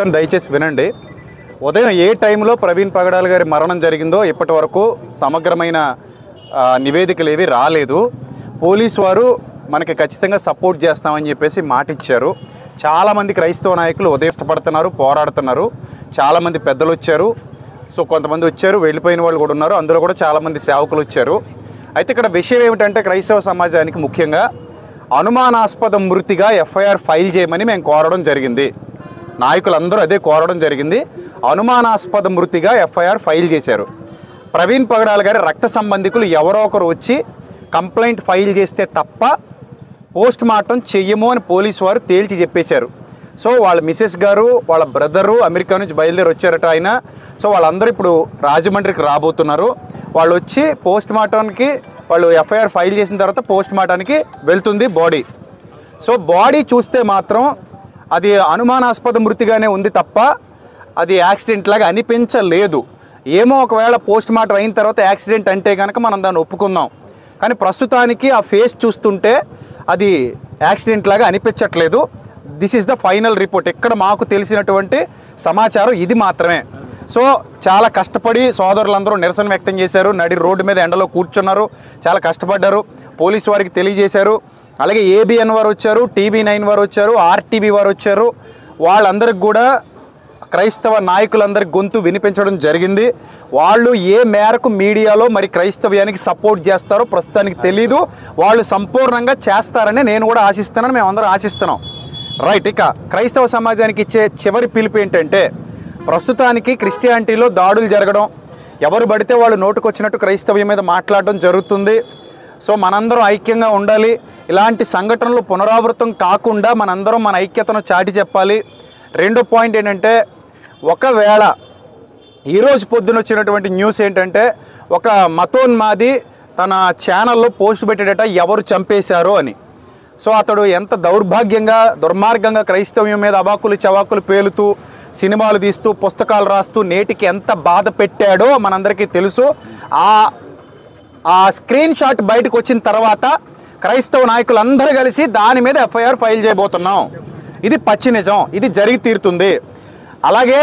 చెప్తాను, దయచేసి వినండి. ఉదయం ఏ టైంలో ప్రవీణ్ పగడాల గారి మరణం జరిగిందో ఇప్పటి వరకు సమగ్రమైన నివేదికలు ఏవి రాలేదు. పోలీసు వారు మనకి ఖచ్చితంగా సపోర్ట్ చేస్తామని చెప్పేసి మాట ఇచ్చారు. చాలామంది క్రైస్తవ నాయకులు ఉదయం ఇష్టపడుతున్నారు, పోరాడుతున్నారు. చాలామంది పెద్దలు వచ్చారు. సో కొంతమంది వచ్చారు, వెళ్ళిపోయిన వాళ్ళు కూడా ఉన్నారు. అందులో కూడా చాలామంది సేవకులు వచ్చారు. అయితే ఇక్కడ విషయం ఏమిటంటే క్రైస్తవ సమాజానికి ముఖ్యంగా అనుమానాస్పద మృతిగా ఎఫ్ఐఆర్ ఫైల్ చేయమని మేము కోరడం జరిగింది. నాయకులందరూ అదే కోరడం జరిగింది. అనుమానాస్పద మృతిగా ఎఫ్ఐఆర్ ఫైల్ చేశారు. ప్రవీణ్ పగడాల గారి రక్త సంబంధికులు ఎవరో ఒకరు వచ్చి కంప్లైంట్ ఫైల్ చేస్తే తప్ప పోస్ట్ మార్టం చెయ్యము అని పోలీసు వారు తేల్చి చెప్పేశారు. సో వాళ్ళ మిసెస్ గారు, వాళ్ళ బ్రదరు అమెరికా నుంచి బయలుదేరి వచ్చారట ఆయన. సో వాళ్ళందరూ ఇప్పుడు రాజమండ్రికి రాబోతున్నారు. వాళ్ళు వచ్చి పోస్ట్ మార్టానికి, వాళ్ళు ఎఫ్ఐఆర్ ఫైల్ చేసిన తర్వాత పోస్ట్ మార్టానికి వెళ్తుంది బాడీ. సో బాడీ చూస్తే మాత్రం అది అనుమానాస్పద మృతిగానే ఉంది తప్ప అది యాక్సిడెంట్ లాగా అనిపించలేదు. ఏమో ఒకవేళ పోస్ట్ మార్టం అయిన తర్వాత యాక్సిడెంట్ అంటే కనుక మనం దాన్ని ఒప్పుకుందాం. కానీ ప్రస్తుతానికి ఆ ఫేస్ చూస్తుంటే అది యాక్సిడెంట్ లాగా అనిపించట్లేదు. This is the final report. ఇక్కడ మాకు తెలిసినటువంటి సమాచారం ఇది మాత్రమే. సో చాలా కష్టపడి సోదరులందరూ నిరసన వ్యక్తం చేశారు. నడి రోడ్డు మీద ఎండలో కూర్చున్నారు, చాలా కష్టపడ్డారు, పోలీసు వారికి తెలియజేశారు. అలాగే ఏబిఎన్ వారు వచ్చారు, టీవీ9 వారు వచ్చారు, ఆర్టీవీ వారు వచ్చారు. వాళ్ళందరికి కూడా క్రైస్తవ నాయకులందరి గొంతు వినిపించడం జరిగింది. వాళ్ళు ఏ మేరకు మీడియాలో మరి క్రైస్తవ్యానికి సపోర్ట్ చేస్తారో ప్రస్తుతానికి తెలీదు. వాళ్ళు సంపూర్ణంగా చేస్తారని నేను కూడా ఆశిస్తున్నాను, మేమందరం ఆశిస్తున్నాం. రైట్. ఇక క్రైస్తవ సమాజానికి ఇచ్చే చివరి పిలుపు ఏంటంటే, ప్రస్తుతానికి క్రిస్టియానిటీలో దాడులు జరగడం, ఎవరు పడితే వాళ్ళు నోటుకొచ్చినట్టు క్రైస్తవ్యం మీద మాట్లాడడం జరుగుతుంది. సో మనందరం ఐక్యంగా ఉండాలి. ఇలాంటి సంఘటనలు పునరావృతం కాకుండా మనందరం మన ఐక్యతను చాటి చెప్పాలి. రెండో పాయింట్ ఏంటంటే, ఒకవేళ ఈరోజు పొద్దున వచ్చినటువంటి న్యూస్ ఏంటంటే, ఒక మతోన్మాది తన ఛానల్లో పోస్ట్ పెట్టాడట ఎవరు చంపేశారో అని. సో అతడు ఎంత దౌర్భాగ్యంగా, దుర్మార్గంగా క్రైస్తవ్యం మీద అవాకులు చవాకులు పేలుతూ, సినిమాలు తీస్తూ, పుస్తకాలు రాస్తూ నేటికి ఎంత బాధ పెట్టాడో మనందరికీ తెలుసు. ఆ స్క్రీన్ షాట్ బయటకు వచ్చిన తర్వాత క్రైస్తవ నాయకులందరూ కలిసి దాని మీద ఎఫ్ఐఆర్ ఫైల్ చేయబోతున్నాం. ఇది పచ్చి నిజం, ఇది జరిగి తీరుతుంది. అలాగే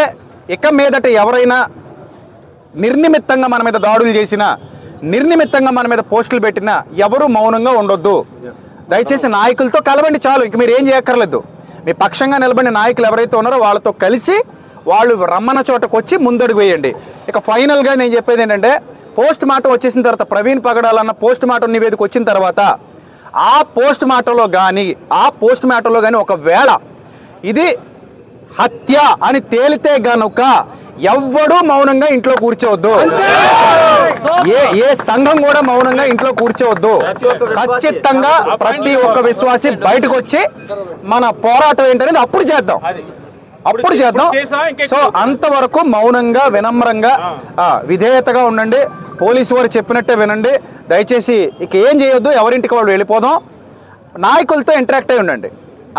ఇక మీదట ఎవరైనా నిర్నిమిత్తంగా మన మీద దాడులు చేసినా, నిర్నిమిత్తంగా మన మీద పోస్టులు పెట్టినా ఎవరు మౌనంగా ఉండొద్దు. దయచేసి నాయకులతో కలవండి, చాలు. ఇంక మీరు ఏం చేయక్కర్లేదు. మీ పక్షంగా నిలబడిన నాయకులు ఎవరైతే ఉన్నారో వాళ్ళతో కలిసి వాళ్ళు రమ్మన్న చోటకు వచ్చి ముందడుగు వేయండి. ఇక ఫైనల్గా నేను చెప్పేది ఏంటంటే, పోస్ట్ మార్టం వచ్చేసిన తర్వాత, ప్రవీణ్ పగడాలన్న పోస్ట్ మార్టం నివేదిక వచ్చిన తర్వాత ఆ పోస్ట్ మార్టంలో కానీ ఒకవేళ ఇది హత్య అని తేలితే గనుక ఎవ్వడూ మౌనంగా ఇంట్లో కూర్చోవద్దు. ఏ సంఘం కూడా మౌనంగా ఇంట్లో కూర్చోవద్దు. ఖచ్చితంగా ప్రతి ఒక్క విశ్వాసి బయటకు వచ్చి మన పోరాటం ఏంటనేది అప్పుడు చేద్దాం. సో అంతవరకు మౌనంగా, వినమ్రంగా, విధేయతగా ఉండండి. పోలీసు వారు చెప్పినట్టే వినండి. దయచేసి ఇక ఏం చేయొద్దు, ఎవరింటికి వాళ్ళు వెళ్ళిపోదాం. నాయకులతో ఇంటరాక్ట్ అయి ఉండండి.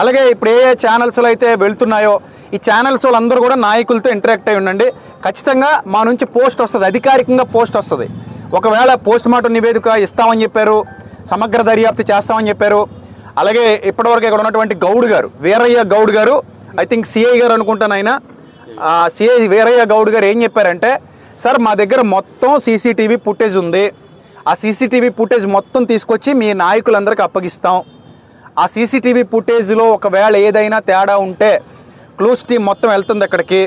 అలాగే ఇప్పుడు ఏ ఛానల్స్లో అయితే వెళ్తున్నాయో ఈ ఛానల్స్ వాళ్ళందరూ కూడా నాయకులతో ఇంటరాక్ట్ అయి ఉండండి. ఖచ్చితంగా మా నుంచి పోస్ట్ వస్తుంది, అధికారికంగా పోస్ట్ వస్తుంది. ఒకవేళ పోస్ట్ మార్టం నివేదిక ఇస్తామని చెప్పారు, సమగ్ర దర్యాప్తు చేస్తామని చెప్పారు. అలాగే ఇప్పటివరకు ఇక్కడ ఉన్నటువంటి గౌడ్ గారు, వీరయ్య గౌడ్ గారు, ఐ థింక్ సిఐ గారు అనుకుంటాను ఆయన, సిఐ వీరయ్య గౌడ్ గారు ఏం చెప్పారంటే, సార్ మా దగ్గర మొత్తం సీసీటీవీ ఫుటేజ్ ఉంది. ఆ సీసీటీవీ ఫుటేజ్ మొత్తం తీసుకొచ్చి మీ నాయకులందరికీ అప్పగిస్తాం. ఆ సీసీటీవీ ఫుటేజ్లో ఒకవేళ ఏదైనా తేడా ఉంటే క్లూస్ టీమ్ మొత్తం వెళ్తుంది అక్కడికి.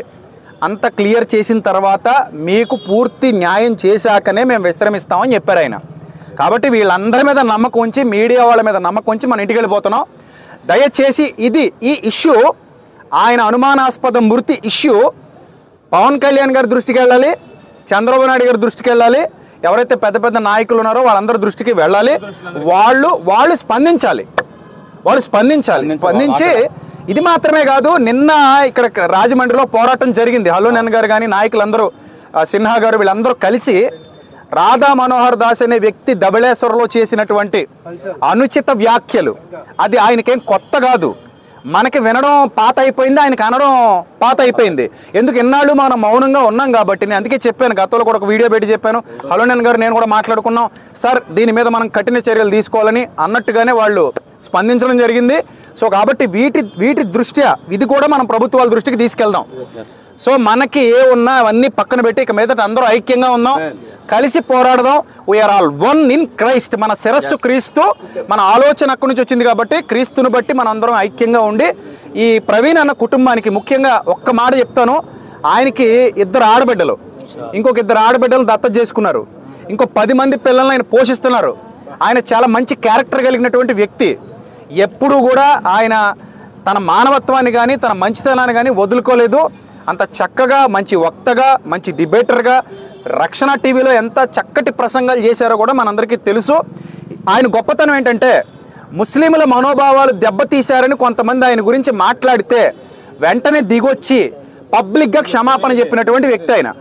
అంత క్లియర్ చేసిన తర్వాత మీకు పూర్తి న్యాయం చేశాకనే మేము విశ్రమిస్తామని చెప్పారు ఆయన. కాబట్టి వీళ్ళందరి మీద నమ్మకం ఉంచి, మీడియా వాళ్ళ మీద నమ్మకం ఉంచి మన ఇంటికి వెళ్ళిపోతున్నాం. దయచేసి ఈ ఇష్యూ, ఆయన అనుమానాస్పద మృతి ఇష్యూ పవన్ కళ్యాణ్ గారి దృష్టికి వెళ్ళాలి, చంద్రబాబు నాయుడు గారి దృష్టికి వెళ్ళాలి, ఎవరైతే పెద్ద పెద్ద నాయకులు ఉన్నారో వాళ్ళందరి దృష్టికి వెళ్ళాలి. వాళ్ళు స్పందించాలి. స్పందించి ఇది మాత్రమే కాదు, నిన్న ఇక్కడ రాజమండ్రిలో పోరాటం జరిగింది. హలోనన్ గారు కానీ నాయకులందరూ, సిన్హా గారు, వీళ్ళందరూ కలిసి రాధా మనోహర్ దాస్ అనే వ్యక్తి ధవళేశ్వరంలో చేసినటువంటి అనుచిత వ్యాఖ్యలు, అది ఆయనకేం కొత్త కాదు. మనకి వినడం పాత అయిపోయింది, ఆయనకి అనడం పాత అయిపోయింది. ఎందుకు ఇన్నాళ్ళు మనం మౌనంగా ఉన్నాం కాబట్టి. నేను అందుకే చెప్పాను, గతంలో కూడా ఒక వీడియో పెట్టి చెప్పాను. హలోనన్ గారు నేను కూడా మాట్లాడుకున్నాం, సార్ దీని మీద మనం కఠిన చర్యలు తీసుకోవాలని అన్నట్టుగానే వాళ్ళు స్పందించడం జరిగింది. సో కాబట్టి వీటి దృష్ట్యా ఇది కూడా మనం ప్రభుత్వాల దృష్టికి తీసుకెళ్దాం. సో మనకి ఏ ఉన్నా అవన్నీ పక్కన పెట్టి ఇక మీదట అందరూ ఐక్యంగా ఉందాం, కలిసి పోరాడదాం. We are all one in Christ. మన శిరస్సు క్రీస్తు, మన ఆలోచన అక్కడి నుంచి వచ్చింది కాబట్టి క్రీస్తుని బట్టి మన అందరం ఐక్యంగా ఉండి ఈ ప్రవీణ్ అన్న కుటుంబానికి ముఖ్యంగా ఒక్క మాట చెప్తాను. ఆయనకి 2 ఆడబిడ్డలు, ఇంకొక 2 ఆడబిడ్డలు దత్తత చేసుకున్నారు, ఇంకో 10 మంది పిల్లల్ని ఆయన పోషిస్తున్నారు. ఆయన చాలా మంచి క్యారెక్టర్ కలిగినటువంటి వ్యక్తి. ఎప్పుడూ కూడా ఆయన తన మానవత్వాన్ని కానీ తన మంచితనాన్ని కానీ వదులుకోలేదు. అంత చక్కగా మంచి వక్తగా, మంచి డిబేటర్గా, రక్షణ టీవీలో ఎంత చక్కటి ప్రసంగాలు చేశారో కూడా మనందరికీ తెలుసు. ఆయన గొప్పతనం ఏంటంటే ముస్లింల మనోభావాలు దెబ్బతీశారని కొంతమంది ఆయన గురించి మాట్లాడితే వెంటనే దిగొచ్చి పబ్లిక్గా క్షమాపణ చెప్పినటువంటి వ్యక్తి. ఆయన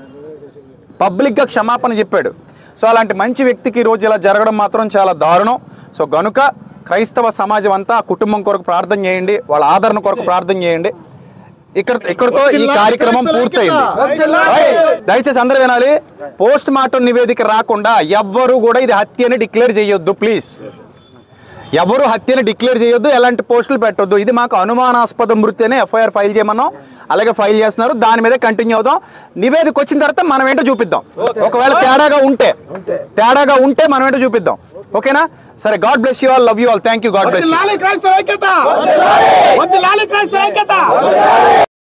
పబ్లిక్గా క్షమాపణ చెప్పాడు. సో అలాంటి మంచి వ్యక్తికి ఈరోజు ఇలా జరగడం మాత్రం చాలా దారుణం. సో గనుక క్రైస్తవ సమాజం అంతా కుటుంబం కొరకు ప్రార్థన చేయండి, వాళ్ళ ఆదరణ కొరకు ప్రార్థన చేయండి. ఇక్కడతో ఈ కార్యక్రమం పూర్తయింది. దయచేసి అందరూ వినాలి, పోస్ట్ మార్టం నివేదిక రాకుండా ఎవ్వరూ కూడా ఇది హత్య అని డిక్లేర్ చేయొద్దు. ప్లీజ్ ఎవరు హత్యని డిక్లేర్ చేయొద్దు, ఎలాంటి పోస్టులు పెట్టొద్దు. ఇది మాకు అనుమానాస్పద మృతి అనే ఎఫ్ఐఆర్ ఫైల్ చేయమన్నాం, అలాగే ఫైల్ చేస్తున్నారు. దాని మీద కంటిన్యూ అవుదాం. నివేదిక వచ్చిన తర్వాత మనం ఏంటో చూపిద్దాం. ఒకవేళ తేడాగా ఉంటే మనం ఏంటో చూపిద్దాం. ఓకేనా? సరే, God bless you all, love you all, thank you, God bless you.